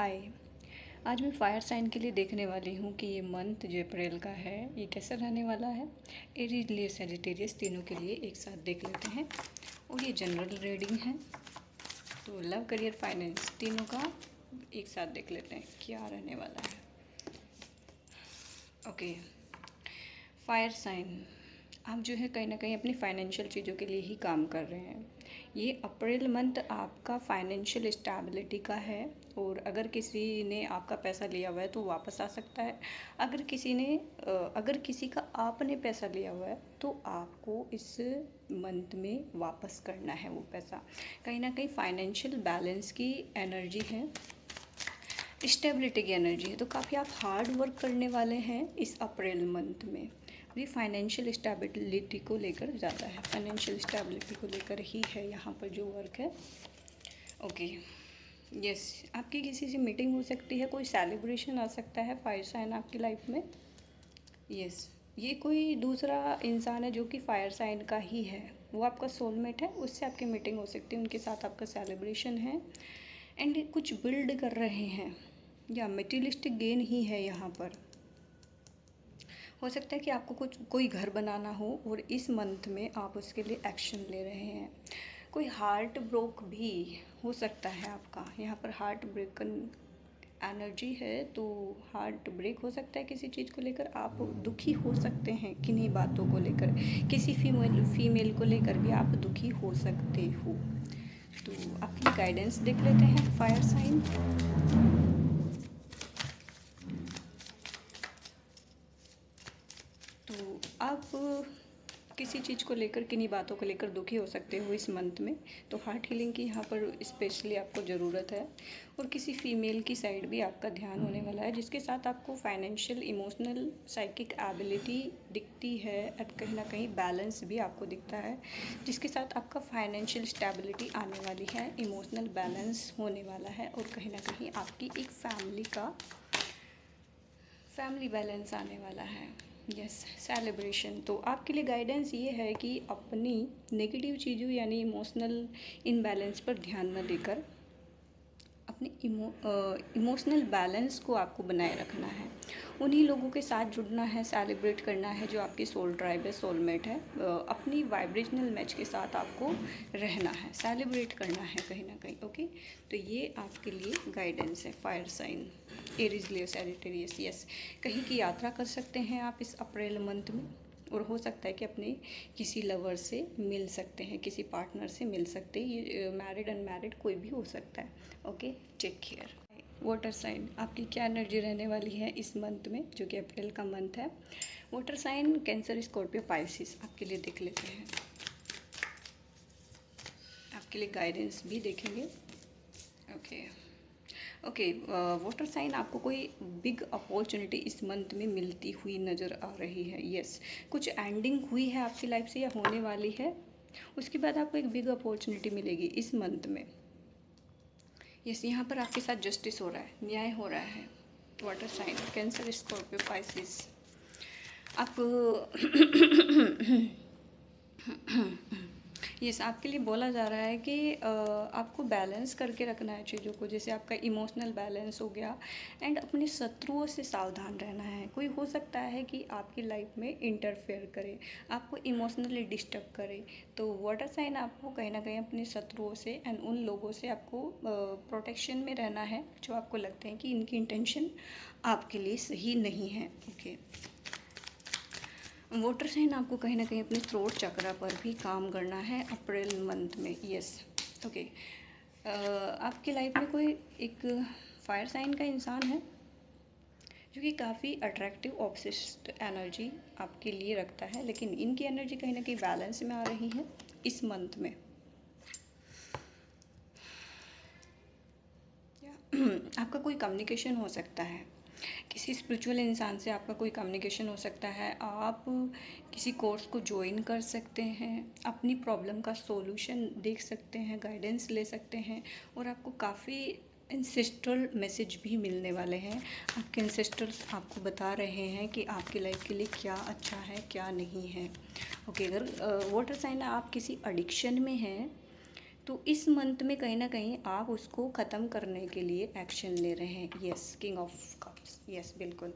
हाय। आज मैं fire sign के लिए देखने वाली हूँ कि ये मंथ जो अप्रैल का है ये कैसा रहने वाला है। एरीज, लियो, सैजिटेरियस तीनों के लिए एक साथ देख लेते हैं और ये जनरल रीडिंग है। तो लव, करियर, फाइनेंस तीनों का एक साथ देख लेते हैं क्या रहने वाला है। ओके, फायर साइन, आप जो है कहीं ना कहीं अपनी फाइनेंशियल चीज़ों के लिए ही काम कर रहे हैं। ये अप्रैल मंथ आपका फाइनेंशियल स्टेबिलिटी का है और अगर किसी ने आपका पैसा लिया हुआ है तो वापस आ सकता है। अगर किसी का आपने पैसा लिया हुआ है तो आपको इस मंथ में वापस करना है वो पैसा। कहीं ना कहीं फाइनेंशियल बैलेंस की एनर्जी है, स्टेबिलिटी की एनर्जी है। तो काफ़ी आप हार्ड वर्क करने वाले हैं इस अप्रैल मंथ में। भी फाइनेंशियल स्टेबिलिटी को लेकर ज़्यादा है, फाइनेंशियल स्टेबिलिटी को लेकर ही है यहाँ पर जो वर्क है। ओके, यस, आपकी किसी से मीटिंग हो सकती है, कोई सेलिब्रेशन आ सकता है फायर साइन आपकी लाइफ में। यस, ये कोई दूसरा इंसान है जो कि फायर साइन का ही है, वो आपका सोलमेट है, उससे आपकी मीटिंग हो सकती है, उनके साथ आपका सेलिब्रेशन है एंड कुछ बिल्ड कर रहे हैं या मटेरियलिस्टिक गेन ही है यहाँ पर। हो सकता है कि आपको कोई घर बनाना हो और इस मंथ में आप उसके लिए एक्शन ले रहे हैं। कोई हार्ट ब्रोक भी हो सकता है आपका, यहाँ पर हार्ट ब्रेक एनर्जी है। तो हार्ट ब्रेक हो सकता है किसी चीज़ को लेकर, आप दुखी हो सकते हैं किन्हीं बातों को लेकर, किसी फीमेल को लेकर भी आप दुखी हो सकते हो। तो आपकी गाइडेंस देख लेते हैं फायर साइन। तो आप किसी चीज़ को लेकर, किन्हीं बातों को लेकर दुखी हो सकते हो इस मंथ में। तो हार्ट हीलिंग की यहाँ पर स्पेशली आपको ज़रूरत है और किसी फीमेल की साइड भी आपका ध्यान होने वाला है जिसके साथ आपको फाइनेंशियल, इमोशनल, साइकिक एबिलिटी दिखती है और कहीं ना कहीं बैलेंस भी आपको दिखता है जिसके साथ आपका फाइनेंशियल स्टेबिलिटी आने वाली है, इमोशनल बैलेंस होने वाला है और कहीं ना कहीं आपकी एक फैमिली बैलेंस आने वाला है। Yes, celebration. तो आपके लिए गाइडेंस ये है कि अपनी नेगेटिव चीज़ों यानी इमोशनल इनबैलेंस पर ध्यान न देकर अपने इमोशनल बैलेंस को आपको बनाए रखना है। उन्हीं लोगों के साथ जुड़ना है, सेलिब्रेट करना है जो आपकी सोल ट्राइब है, सोलमेट है। अपनी वाइब्रेशनल मैच के साथ आपको रहना है, सेलिब्रेट करना है कहीं ना कहीं। ओके, तो ये आपके लिए गाइडेंस है फायर साइन, एरीज, लियो, सैजिटेरियस। यस, कहीं की यात्रा कर सकते हैं आप इस अप्रैल मंथ में और हो सकता है कि अपने किसी लवर से मिल सकते हैं, किसी पार्टनर से मिल सकते हैं। ये मैरिड, अनमैरिड कोई भी हो सकता है। Okay, take care. Water sign, आपकी क्या एनर्जी रहने वाली है इस मंथ में जो कि अप्रैल का मंथ है। Water sign, Cancer, Scorpio, Pisces आपके लिए देख लेते हैं। आपके लिए गाइडेंस भी देखेंगे। ओके, वाटर साइन, आपको कोई बिग अपॉर्चुनिटी इस मंथ में मिलती हुई नज़र आ रही है। यस, कुछ एंडिंग हुई है आपकी लाइफ से या होने वाली है, उसके बाद आपको एक बिग अपॉर्चुनिटी मिलेगी इस मंथ में। यस, यहाँ पर आपके साथ जस्टिस हो रहा है, न्याय हो रहा है। Water sign, Cancer, Scorpio, Pisces, आप यस, आपके लिए बोला जा रहा है कि आपको बैलेंस करके रखना है चीज़ों को, जैसे आपका इमोशनल बैलेंस हो गया एंड अपने शत्रुओं से सावधान रहना है। कोई हो सकता है कि आपकी लाइफ में इंटरफेयर करे, आपको इमोशनली डिस्टर्ब करे। तो वाटर साइन, आपको कहीं ना कहीं अपने शत्रुओं से एंड उन लोगों से आपको प्रोटेक्शन में रहना है जो आपको लगते हैं कि इनकी इंटेंशन आपके लिए सही नहीं है। ओके, वाटर साइन, आपको कहीं ना कहीं अपने थ्रोट चक्रा पर भी काम करना है अप्रैल मंथ में। यस, ओके, आपकी लाइफ में कोई एक फायर साइन का इंसान है जो कि काफ़ी अट्रैक्टिव, ऑब्सेस्ड एनर्जी आपके लिए रखता है, लेकिन इनकी एनर्जी कहीं ना कहीं बैलेंस में आ रही है इस मंथ में। आपका कोई कम्युनिकेशन हो सकता है, किसी स्पिरिचुअल इंसान से आपका कोई कम्युनिकेशन हो सकता है। आप किसी कोर्स को ज्वाइन कर सकते हैं, अपनी प्रॉब्लम का सॉल्यूशन देख सकते हैं, गाइडेंस ले सकते हैं और आपको काफ़ी एंसेस्ट्रल मैसेज भी मिलने वाले हैं। आपके एंसेस्टर्स आपको बता रहे हैं कि आपकी लाइफ के लिए क्या अच्छा है, क्या नहीं है। ओके, अगर वाटर साइन आप किसी एडिक्शन में हैं तो इस मंथ में कहीं ना कहीं आप उसको ख़त्म करने के लिए एक्शन ले रहे हैं। Yes, king of cups, yes बिल्कुल।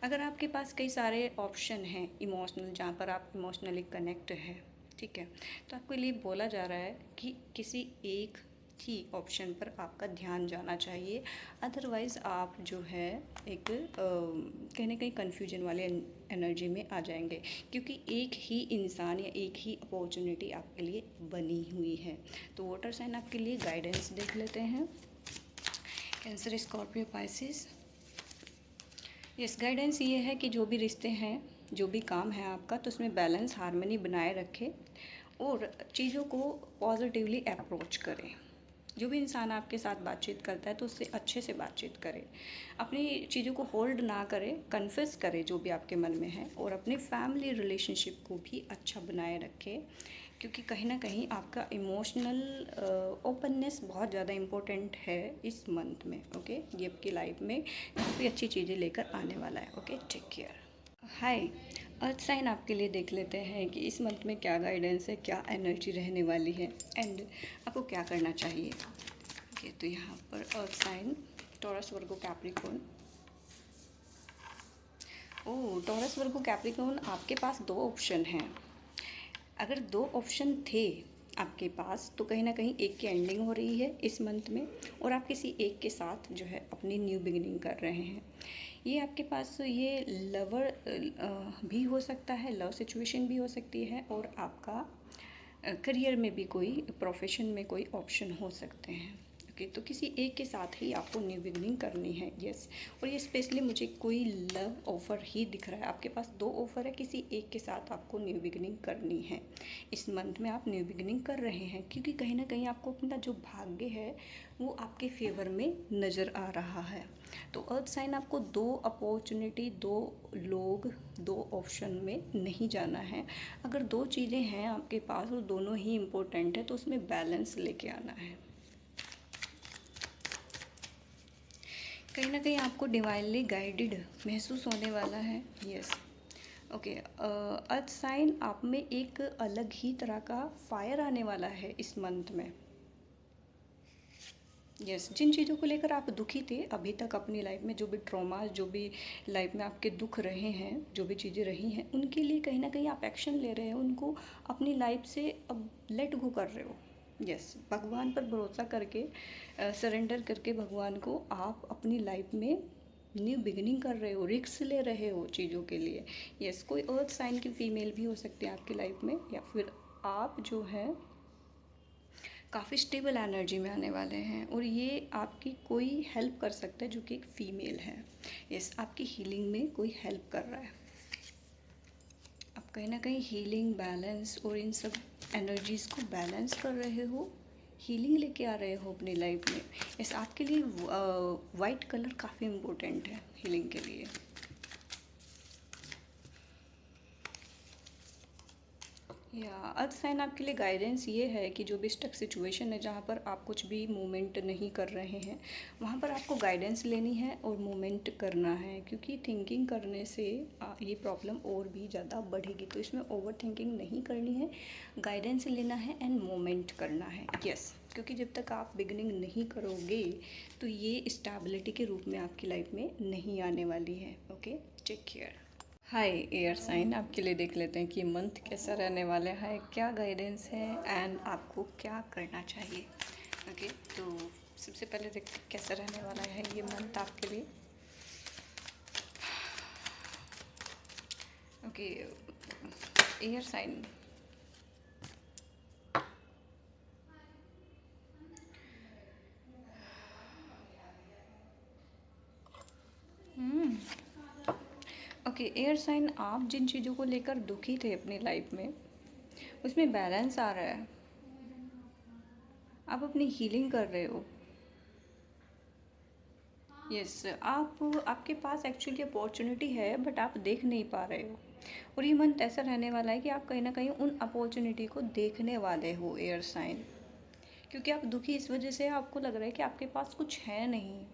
अगर आपके पास कई सारे ऑप्शन हैं इमोशनल, जहाँ पर आप इमोशनली कनेक्ट हैं, ठीक है, तो आपके लिए बोला जा रहा है कि किसी एक ही ऑप्शन पर आपका ध्यान जाना चाहिए, अदरवाइज़ आप जो है एक कहीं ना कहीं कन्फ्यूजन वाले एनर्जी में आ जाएंगे, क्योंकि एक ही इंसान या एक ही अपॉर्चुनिटी आपके लिए बनी हुई है। तो वाटर साइन आपके लिए गाइडेंस देख लेते हैं। Cancer, Scorpio, Pisces. Yes, guidance ये है कि जो भी रिश्ते हैं, जो भी काम है आपका, तो उसमें बैलेंस, हार्मनी बनाए रखें और चीज़ों को पॉजिटिवली अप्रोच करें। जो भी इंसान आपके साथ बातचीत करता है तो उससे अच्छे से बातचीत करें, अपनी चीज़ों को होल्ड ना करें, कन्फेस करें जो भी आपके मन में है, और अपने फैमिली रिलेशनशिप को भी अच्छा बनाए रखें, क्योंकि कहीं ना कहीं आपका इमोशनल ओपननेस बहुत ज़्यादा इम्पोर्टेंट है इस मंथ में। ओके, ये आपकी लाइफ में काफ़ी अच्छी चीज़ें लेकर आने वाला है। Okay, take care. Hi, earth sign आपके लिए देख लेते हैं कि इस मंथ में क्या गाइडेंस है, क्या एनर्जी रहने वाली है एंड आपको क्या करना चाहिए। ओके, तो यहाँ पर अर्थ साइन टॉरस, वर्गो, कैप्रिकॉर्न। ओह, टॉरस, वर्गो, कैप्रिकॉर्न, आपके पास दो ऑप्शन हैं। अगर दो ऑप्शन थे आपके पास तो कहीं ना कहीं एक की एंडिंग हो रही है इस मंथ में, और आप किसी एक के साथ जो है अपनी न्यू बिगिनिंग कर रहे हैं। ये आपके पास ये लवर भी हो सकता है, लव सिचुएशन भी हो सकती है, और आपका करियर में भी कोई, प्रोफेशन में कोई ऑप्शन हो सकते हैं। ओके, तो किसी एक के साथ ही आपको न्यू बिगिनिंग करनी है। यस, और ये स्पेशली मुझे कोई लव ऑफ़र ही दिख रहा है। आपके पास दो ऑफ़र है, किसी एक के साथ आपको न्यू बिगिनिंग करनी है। इस मंथ में आप न्यू बिगिनिंग कर रहे हैं, क्योंकि कहीं ना कहीं आपको अपना जो भाग्य है वो आपके फेवर में नज़र आ रहा है। तो अर्थ साइन आपको दो अपॉर्चुनिटी, दो लोग, दो ऑप्शन में नहीं जाना है। अगर दो चीज़ें हैं आपके पास और दोनों ही इम्पोर्टेंट है तो उसमें बैलेंस लेके आना है। कहीं ना कहीं आपको डिवाइनली गाइडेड महसूस होने वाला है। Yes, okay. अर्थ साइन आप में एक अलग ही तरह का फायर आने वाला है इस मंथ में। यस, जिन चीज़ों को लेकर आप दुखी थे अभी तक अपनी लाइफ में, जो भी ट्रॉमा, जो भी लाइफ में आपके दुख रहे हैं, जो भी चीज़ें रही हैं, उनके लिए कहीं ना कहीं आप एक्शन ले रहे हैं, उनको अपनी लाइफ से अब लेट गो कर रहे हो। यस, भगवान पर भरोसा करके, सरेंडर करके भगवान को आप अपनी लाइफ में न्यू बिगिनिंग कर रहे हो, रिस्क ले रहे हो चीज़ों के लिए। यस, कोई अर्थ साइन की फीमेल भी हो सकती है आपकी लाइफ में, या फिर आप जो है काफ़ी स्टेबल एनर्जी में आने वाले हैं, और ये आपकी कोई हेल्प कर सकता है जो कि एक फ़ीमेल है। यस, आपकी हीलिंग में कोई हेल्प कर रहा है। आप कहीं ना कहीं हीलिंग, बैलेंस और इन सब एनर्जीज़ को बैलेंस कर रहे हो, हीलिंग लेके आ रहे हो अपनी लाइफ में। यस, आपके लिए वाइट कलर काफ़ी इम्पोर्टेंट है हीलिंग के लिए। या अर्थ साइन आपके लिए गाइडेंस ये है कि जो भी स्टक सिचुएशन है, जहाँ पर आप कुछ भी मूवमेंट नहीं कर रहे हैं, वहाँ पर आपको गाइडेंस लेनी है और मूवमेंट करना है, क्योंकि थिंकिंग करने से ये प्रॉब्लम और भी ज़्यादा बढ़ेगी। तो इसमें ओवर थिंकिंग नहीं करनी है, गाइडेंस लेना है एंड मूवमेंट करना है। यस, क्योंकि जब तक आप बिगनिंग नहीं करोगे तो ये स्टेबिलिटी के रूप में आपकी लाइफ में नहीं आने वाली है। Okay, take care. Hi air sign, आपके लिए देख लेते हैं कि मंथ कैसा रहने वाला है, क्या गाइडेंस है एंड आपको क्या करना चाहिए। ओके, तो सबसे पहले देखते हैं कैसा रहने वाला है ये मंथ आपके लिए। Okay, air sign, okay air sign, आप जिन चीज़ों को लेकर दुखी थे अपनी लाइफ में, उसमें बैलेंस आ रहा है। आप अपनी हीलिंग कर रहे हो। यस, आपके पास एक्चुअली अपॉर्चुनिटी है बट आप देख नहीं पा रहे हो, और ये मंथ ऐसा रहने वाला है कि आप कहीं ना कहीं उन अपॉर्चुनिटी को देखने वाले हो एयर साइन, क्योंकि आप दुखी इस वजह से, आपको लग रहा है कि आपके पास कुछ है नहीं।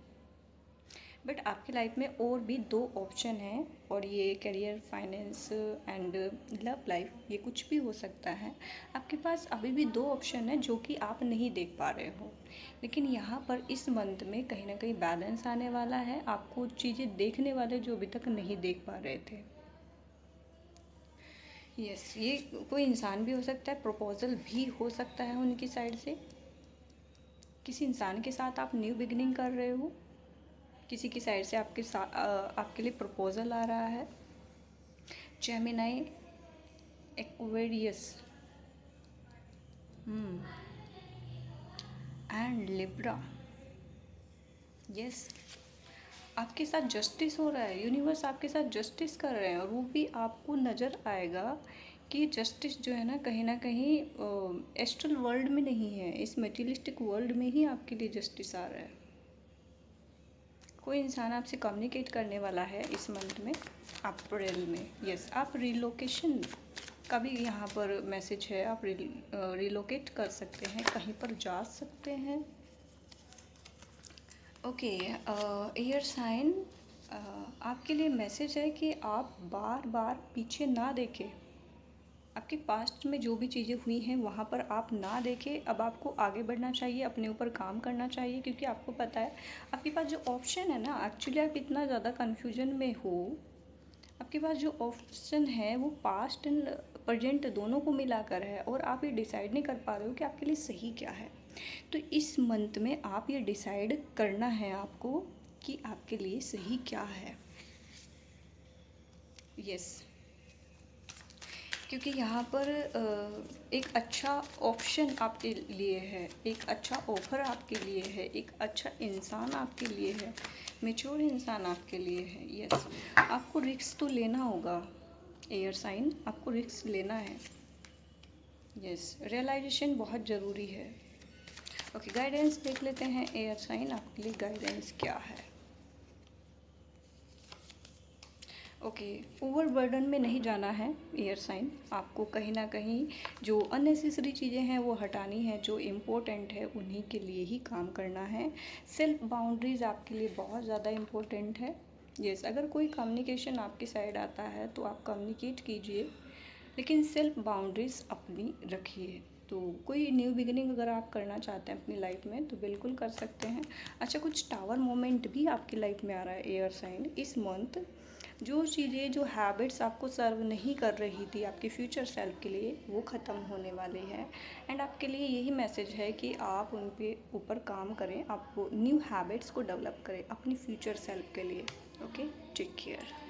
बट आपकी लाइफ में और भी 2 ऑप्शन हैं, और ये career, finance and love life, ये कुछ भी हो सकता है। आपके पास अभी भी 2 ऑप्शन हैं जो कि आप नहीं देख पा रहे हो, लेकिन यहाँ पर इस मंथ में कहीं ना कहीं बैलेंस आने वाला है। आपको चीज़ें देखने वाले जो अभी तक नहीं देख पा रहे थे। यस, ये कोई इंसान भी हो सकता है, प्रपोजल भी हो सकता है उनकी साइड से। किसी इंसान के साथ आप न्यू बिगिनिंग कर रहे हो, किसी की साइड से आपके लिए प्रपोजल आ रहा है। Gemini, Aquarius and Libra. Yes, आपके साथ जस्टिस हो रहा है, यूनिवर्स आपके साथ जस्टिस कर रहे हैं, और वो भी आपको नज़र आएगा कि जस्टिस जो है ना कहीं एस्ट्रल वर्ल्ड में नहीं है, इस मटेरियलिस्टिक वर्ल्ड में ही आपके लिए जस्टिस आ रहा है। कोई इंसान आपसे कम्युनिकेट करने वाला है इस मंथ में, अप्रैल में। यस, आप रिलोकेशन का भी यहाँ पर मैसेज है। आप रिलोकेट कर सकते हैं, कहीं पर जा सकते हैं। ओके, एयर साइन, आपके लिए मैसेज है कि आप बार बार पीछे ना देखें। आपके पास्ट में जो भी चीज़ें हुई हैं वहाँ पर आप ना देखें। अब आपको आगे बढ़ना चाहिए, अपने ऊपर काम करना चाहिए, क्योंकि आपको पता है आपके पास जो ऑप्शन है ना, एक्चुअली आप इतना ज़्यादा कन्फ्यूजन में हो। आपके पास जो ऑप्शन है वो पास्ट एंड प्रेजेंट दोनों को मिलाकर है, और आप ये डिसाइड नहीं कर पा रहे हो कि आपके लिए सही क्या है। तो इस मंथ में आप ये डिसाइड करना है आपको कि आपके लिए सही क्या है। यस, क्योंकि यहाँ पर एक अच्छा ऑप्शन आपके लिए है, एक अच्छा ऑफर आपके लिए है, एक अच्छा इंसान आपके लिए है, मैच्योर इंसान आपके लिए है। यस, आपको रिस्क तो लेना होगा एयर साइन, आपको रिस्क लेना है। यस, रियलाइजेशन बहुत ज़रूरी है। ओके, गाइडेंस देख लेते हैं एयर साइन, आपके लिए गाइडेंस क्या है। ओके, ओवरबर्डन में नहीं जाना है एयर साइन। आपको कहीं ना कहीं जो अननेसेसरी चीज़ें हैं वो हटानी है, जो इम्पोर्टेंट है उन्हीं के लिए ही काम करना है। सेल्फ बाउंड्रीज़ आपके लिए बहुत ज़्यादा इम्पोर्टेंट है। यस, अगर कोई कम्युनिकेशन आपकी साइड आता है तो आप कम्युनिकेट कीजिए, लेकिन सेल्फ बाउंड्रीज़ अपनी रखिए। तो कोई न्यू बिगिनिंग अगर आप करना चाहते हैं अपनी लाइफ में तो बिल्कुल कर सकते हैं। अच्छा, कुछ टावर मोमेंट भी आपकी लाइफ में आ रहा है एयर साइन इस मंथ। जो चीज़ें, जो हैबिट्स आपको सर्व नहीं कर रही थी आपके फ्यूचर सेल्फ के लिए, वो ख़त्म होने वाली है। एंड आपके लिए यही मैसेज है कि आप उन पे ऊपर काम करें, आप न्यू हैबिट्स को डेवलप करें अपनी फ्यूचर सेल्फ के लिए। Okay, take care.